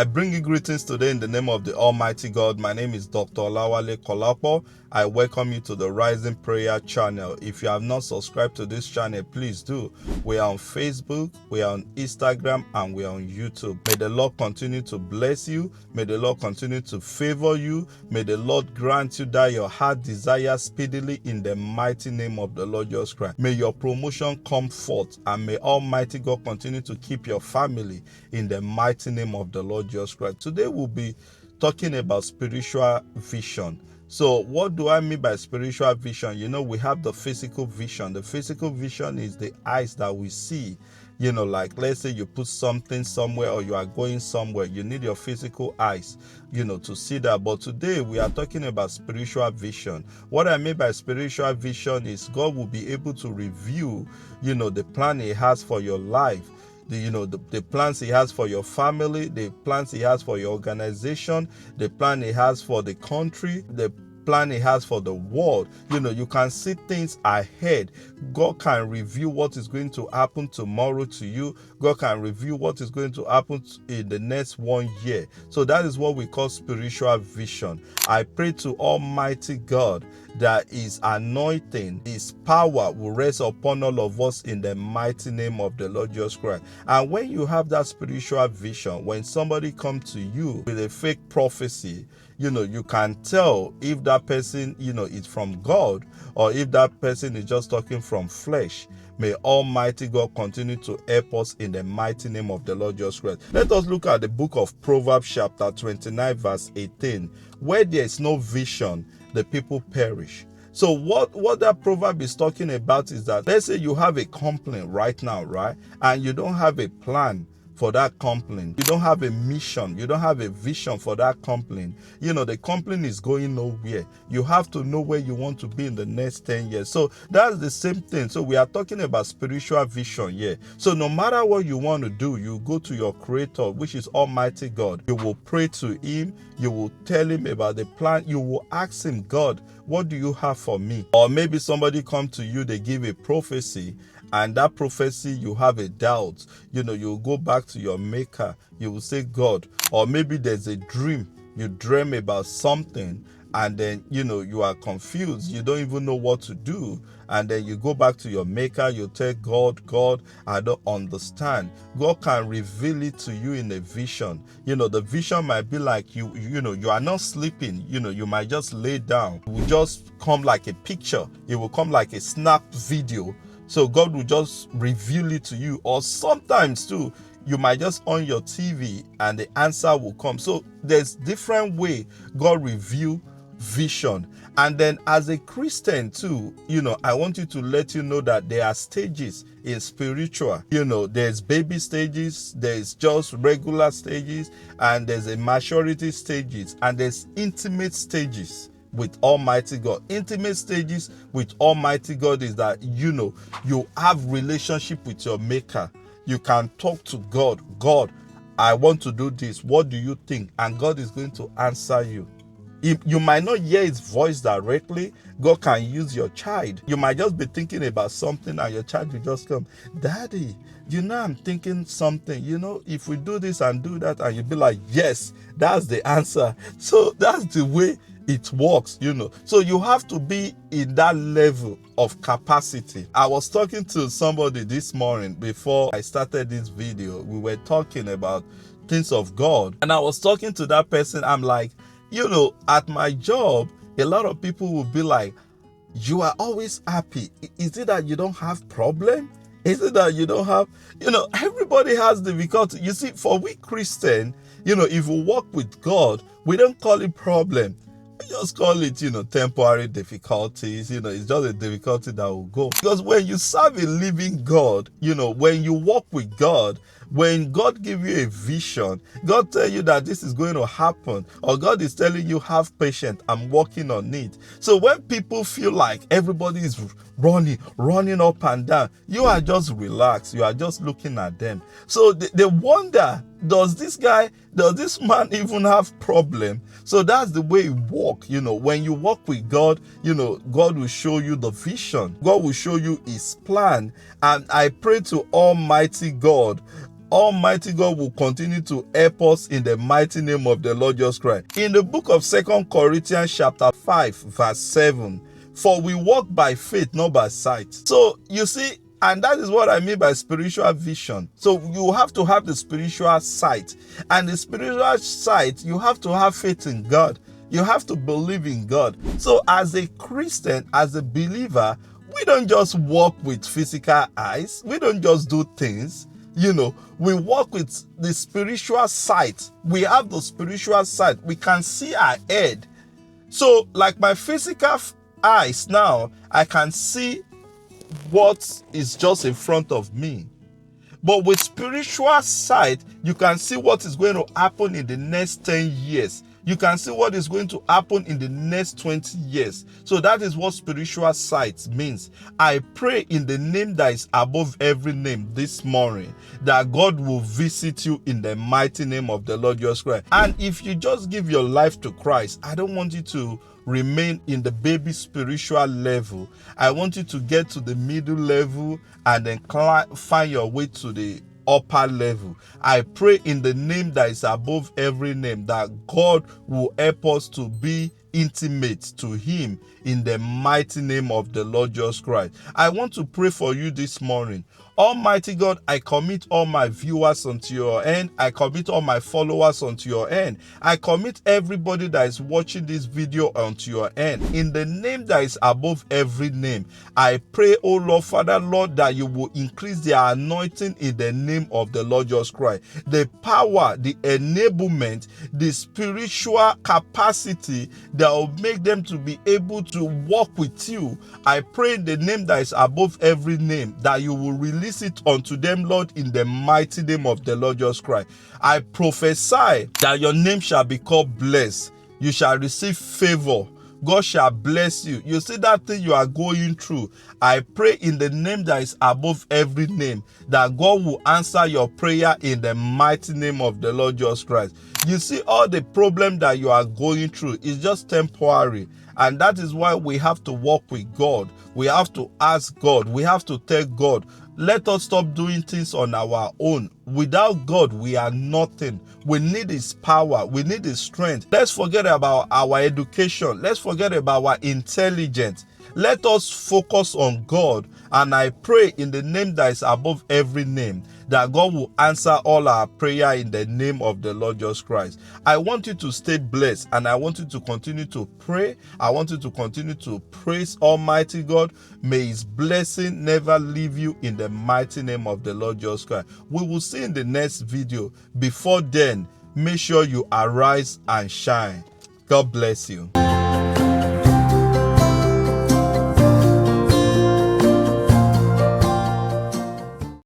bring you greetings today in the name of the Almighty God. My name is Dr. Olawale Kolapo. I welcome you to the Rising Prayer channel. If you have not subscribed to this channel, please do. We are on Facebook, we are on Instagram, and we are on YouTube. May the Lord continue to bless you. May the Lord continue to favor you. May the Lord grant you that your heart desire speedily in the mighty name of the Lord Jesus Christ. May your promotion come forth, and may Almighty God continue to keep your family in the mighty name of the Lord Jesus Christ. Today we'll be talking about spiritual vision. So what do I mean by spiritual vision? You know, we have the physical vision. The physical vision is the eyes that we see. You know, like let's say you put something somewhere or you are going somewhere, you need your physical eyes, you know, to see that. But today we are talking about spiritual vision. What I mean by spiritual vision is God will be able to reveal, you know, the plan He has for your life. The plans He has for your family, the plans He has for your organization, the plan He has for the country, the plan He has for the world. You know, you can see things ahead. God can reveal what is going to happen tomorrow to you. God can reveal what is going to happen in the next 1 year. So that is what we call spiritual vision. I pray to Almighty God that His anointing, His power will rest upon all of us in the mighty name of the Lord Jesus Christ. And when you have that spiritual vision, when somebody comes to you with a fake prophecy, you know, you can tell if that person, you know, is from God or if that person is just talking from flesh. May Almighty God continue to help us in the mighty name of the Lord Jesus Christ. Let us look at the book of Proverbs chapter 29 verse 18. Where there is no vision, the people perish. So what that proverb is talking about is that, let's say you have a complaint right now, right? And you don't have a plan for that complaint. You don't have a mission. You don't have a vision for that complaint. You know, the complaint is going nowhere. You have to know where you want to be in the next 10 years. So that's the same thing. So we are talking about spiritual vision here. So no matter what you want to do, you go to your Creator, which is Almighty God. You will pray to Him. You will tell Him about the plan. You will ask Him, God, what do you have for me? Or maybe somebody come to you, they give a prophecy, and that prophecy you have a doubt. You know, you go back to your Maker. You will say, God. Or maybe there's a dream. You dream about something, and then, you know, you are confused. You don't even know what to do. And then you go back to your Maker. You tell God, God, I don't understand. God can reveal it to you in a vision. You know, the vision might be like you know, you are not sleeping. You know, you might just lay down. It will just come like a picture. It will come like a snap video. So God will just reveal it to you. Or sometimes too, you might just on your TV and the answer will come. So there's different way God reveal vision. And then as a Christian too, you know, I want you to let you know that there are stages in spiritual. You know, there's baby stages, there's just regular stages, and there's a maturity stages, and there's intimate stages with Almighty God. Intimate stages with Almighty God is that, you know, you have relationship with your Maker. You can talk to God. God, I want to do this. What do you think? And God is going to answer you. If you might not hear His voice directly, God can use your child. You might just be thinking about something and your child will just come, Daddy, you know, I'm thinking something, you know, if we do this and do that, and you'll be like, yes, that's the answer. So that's the way it works, you know. So you have to be in that level of capacity. I was talking to somebody this morning before I started this video. We were talking about things of God, and I was talking to that person. I'm like, you know, at my job, a lot of people will be like, you are always happy. Is it that you don't have problem? Is it that you don't have, you know, everybody has difficulty. You see, for we Christian, you know, if we walk with God, we don't call it problem. We just call it, you know, temporary difficulties. You know, it's just a difficulty that will go. Because when you serve a living God, you know, when you walk with God, when God give you a vision, God tell you that this is going to happen, or God is telling you, have patience, I'm working on it. So when people feel like everybody is running up and down, you are just relaxed. You are just looking at them. So they wonder, does this man even have problem? So that's the way you walk. You know, when you walk with God, you know, God will show you the vision. God will show you His plan. And I pray to Almighty God, Almighty God will continue to help us in the mighty name of the Lord Jesus Christ. In the book of 2 Corinthians chapter 5 verse 7, for we walk by faith, not by sight. So you see, and that is what I mean by spiritual vision. So you have to have the spiritual sight. And the spiritual sight, you have to have faith in God. You have to believe in God. So as a Christian, as a believer, we don't just walk with physical eyes. We don't just do things. We walk with the spiritual sight. We have the spiritual sight. We can see ahead. So like my physical eyes now, I can see what is just in front of me. But with spiritual sight, you can see what is going to happen in the next 10 years. You can see what is going to happen in the next 20 years. So that is what spiritual sight means. I pray in the name that is above every name this morning that God will visit you in the mighty name of the Lord Jesus Christ. And if you just give your life to Christ, I don't want you to remain in the baby spiritual level. I want you to get to the middle level and then find your way to the upper level. I pray in the name that is above every name that God will help us to be intimate to him in the mighty name of the Lord Jesus Christ. I want to pray for you this morning. Almighty God, I commit all my viewers unto your hand. I commit all my followers unto your hand. I commit everybody that is watching this video unto your hand. In the name that is above every name, I pray, oh Lord, Father, Lord, that you will increase their anointing in the name of the Lord Jesus Christ. The power, the enablement, the spiritual capacity that will make them to be able to walk with you. I pray in the name that is above every name that you will release it unto them, Lord, in the mighty name of the Lord Jesus Christ. I prophesy that your name shall be called blessed. You shall receive favor. God shall bless you. You see that thing you are going through. I pray in the name that is above every name that God will answer your prayer in the mighty name of the Lord Jesus Christ. You see, all the problem that you are going through is just temporary. And that is why we have to walk with God. We have to ask God. We have to tell God, let us stop doing things on our own. Without God, we are nothing. We need his power. We need his strength. Let's forget about our education. Let's forget about our intelligence. Let us focus on God. And I pray in the name that is above every name that God will answer all our prayer in the name of the Lord Jesus Christ. I want you to stay blessed and I want you to continue to pray. I want you to continue to praise Almighty God. May his blessing never leave you in the mighty name of the Lord Jesus Christ. We will see in the next video. Before then, make sure you arise and shine. God bless you.